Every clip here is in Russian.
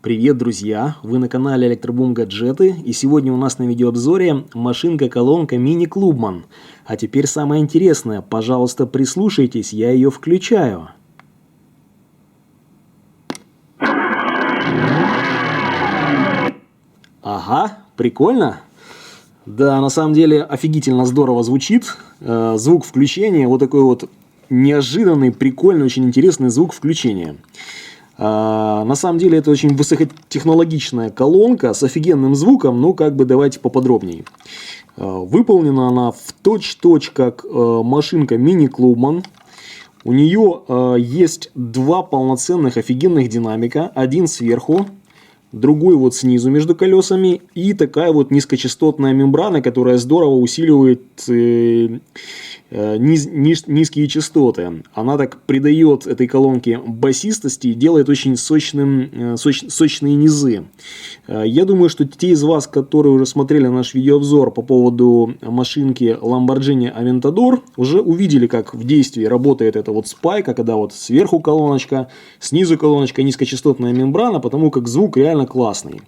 Привет, друзья! Вы на канале Электробум Гаджеты, и сегодня у нас на видеообзоре машинка-колонка Mini Clubman. А теперь самое интересное, пожалуйста, прислушайтесь, я ее включаю. Ага, прикольно? Да, на самом деле офигительно здорово звучит. Звук включения, вот такой вот неожиданный, прикольный, очень интересный звук включения. На самом деле это очень высокотехнологичная колонка с офигенным звуком, но как бы давайте поподробнее. Выполнена она в точь-точь как машинка Mini Clubman. У нее есть два полноценных офигенных динамика, один сверху, другой вот снизу между колесами, и такая вот низкочастотная мембрана, которая здорово усиливает низкие частоты. Она так придает этой колонке басистости и делает очень сочные низы. Я думаю, что те из вас, которые уже смотрели наш видеообзор по поводу машинки Lamborghini Aventador, уже увидели, как в действии работает эта вот спайка, когда вот сверху колоночка, снизу колоночка, низкочастотная мембрана, потому как звук реально классный.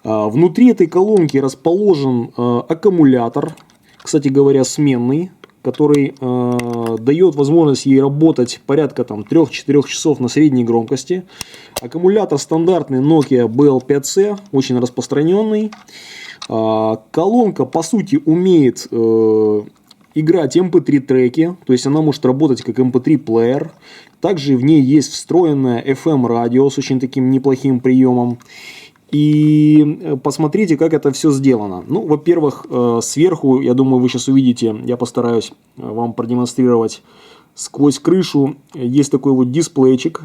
Внутри этой колонки расположен аккумулятор, кстати говоря, сменный, который дает возможность ей работать порядка 3-4 часов на средней громкости. Аккумулятор стандартный Nokia BL5C, очень распространенный. Колонка по сути умеет играть MP3 треки, то есть она может работать как MP3 плеер. Также в ней есть встроенное FM радио с очень таким неплохим приемом. И посмотрите, как это все сделано. Ну, во-первых, сверху, я думаю, вы сейчас увидите, я постараюсь вам продемонстрировать, сквозь крышу есть такой вот дисплейчик,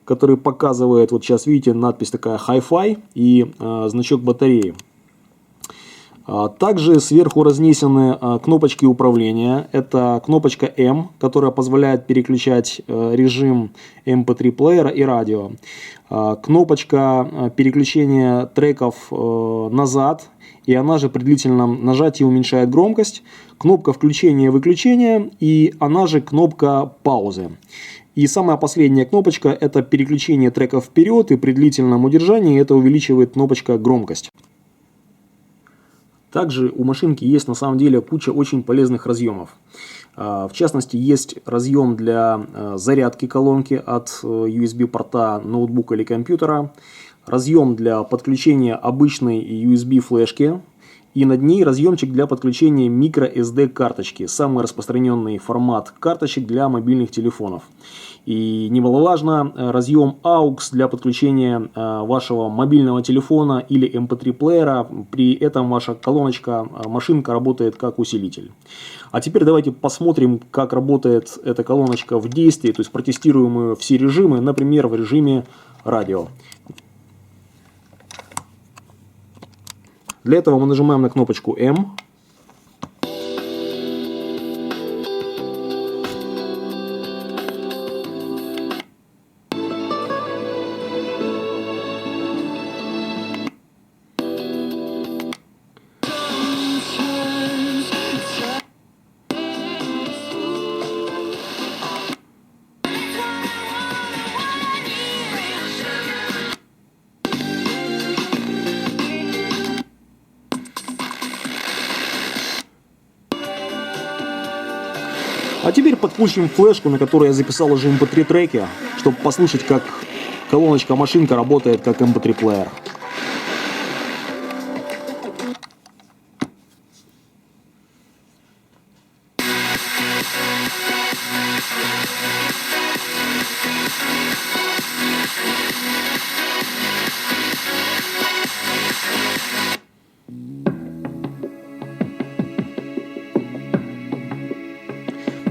который показывает, вот сейчас видите, надпись такая Hi-Fi и значок батареи. Также сверху разнесены кнопочки управления. Это кнопочка M, которая позволяет переключать режим MP3 плеера и радио. Кнопочка переключения треков назад, и она же при длительном нажатии уменьшает громкость. Кнопка включения и выключения, и она же кнопка паузы. И самая последняя кнопочка — это переключение треков вперед, и при длительном удержании это увеличивает кнопочка громкость. Также у машинки есть на самом деле куча очень полезных разъемов. В частности, есть разъем для зарядки колонки от USB порта ноутбука или компьютера, разъем для подключения обычной USB флешки, и над ней разъемчик для подключения microSD карточки, самый распространенный формат карточек для мобильных телефонов. И немаловажно, разъем AUX для подключения вашего мобильного телефона или MP3 плеера. При этом ваша колоночка, машинка работает как усилитель. А теперь давайте посмотрим, как работает эта колоночка в действии, то есть протестируем ее все режимы, например, в режиме радио. Для этого мы нажимаем на кнопочку M. А теперь подключим флешку, на которой я записал уже MP3 треки, чтобы послушать, как колоночка-машинка работает как MP3 плеер.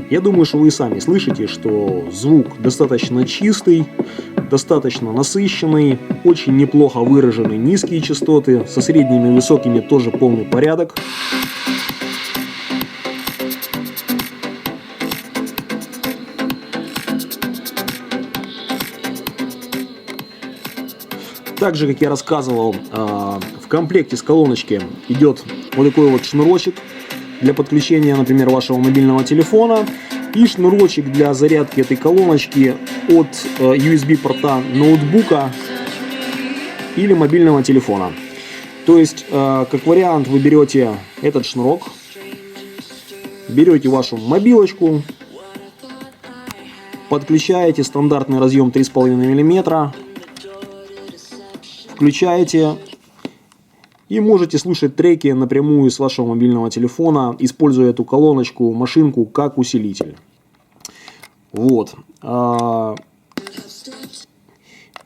Я думаю, что вы сами слышите, что звук достаточно чистый, достаточно насыщенный, очень неплохо выражены низкие частоты, со средними и высокими тоже полный порядок. Также, как я рассказывал, в комплекте с колоночки идет вот такой вот шнурочек для подключения, например, вашего мобильного телефона, и шнурочек для зарядки этой колоночки от USB порта ноутбука или мобильного телефона. То есть, как вариант, вы берете этот шнурок, берете вашу мобилочку, подключаете стандартный разъем 3,5 мм, включаете и можете слушать треки напрямую с вашего мобильного телефона, используя эту колоночку, машинку как усилитель. Вот.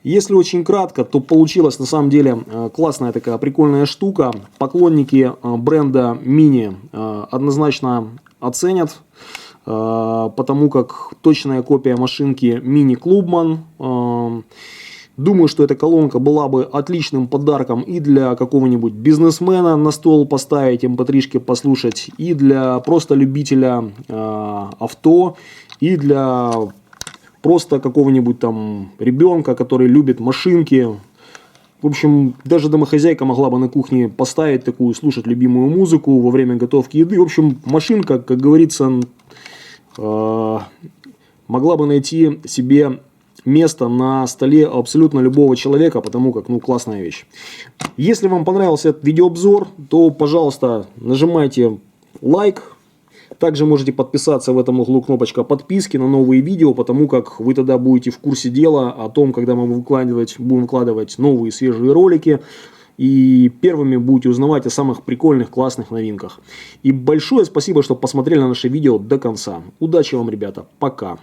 Если очень кратко, то получилась на самом деле классная такая прикольная штука. Поклонники бренда Mini однозначно оценят, потому как точная копия машинки Mini Clubman. Думаю, что эта колонка была бы отличным подарком и для какого-нибудь бизнесмена на стол поставить, mp3-шки послушать, и для просто любителя авто, и для просто какого-нибудь там ребенка, который любит машинки. В общем, даже домохозяйка могла бы на кухне поставить такую, слушать любимую музыку во время готовки еды. В общем, машинка, как говорится, могла бы найти себе место на столе абсолютно любого человека, потому как, ну, классная вещь. Если вам понравился этот видеообзор, то, пожалуйста, нажимайте лайк. Также можете подписаться, в этом углу кнопочка подписки на новые видео, потому как вы тогда будете в курсе дела о том, когда мы будем выкладывать новые свежие ролики. И первыми будете узнавать о самых прикольных, классных новинках. И большое спасибо, что посмотрели на наше видео до конца. Удачи вам, ребята. Пока.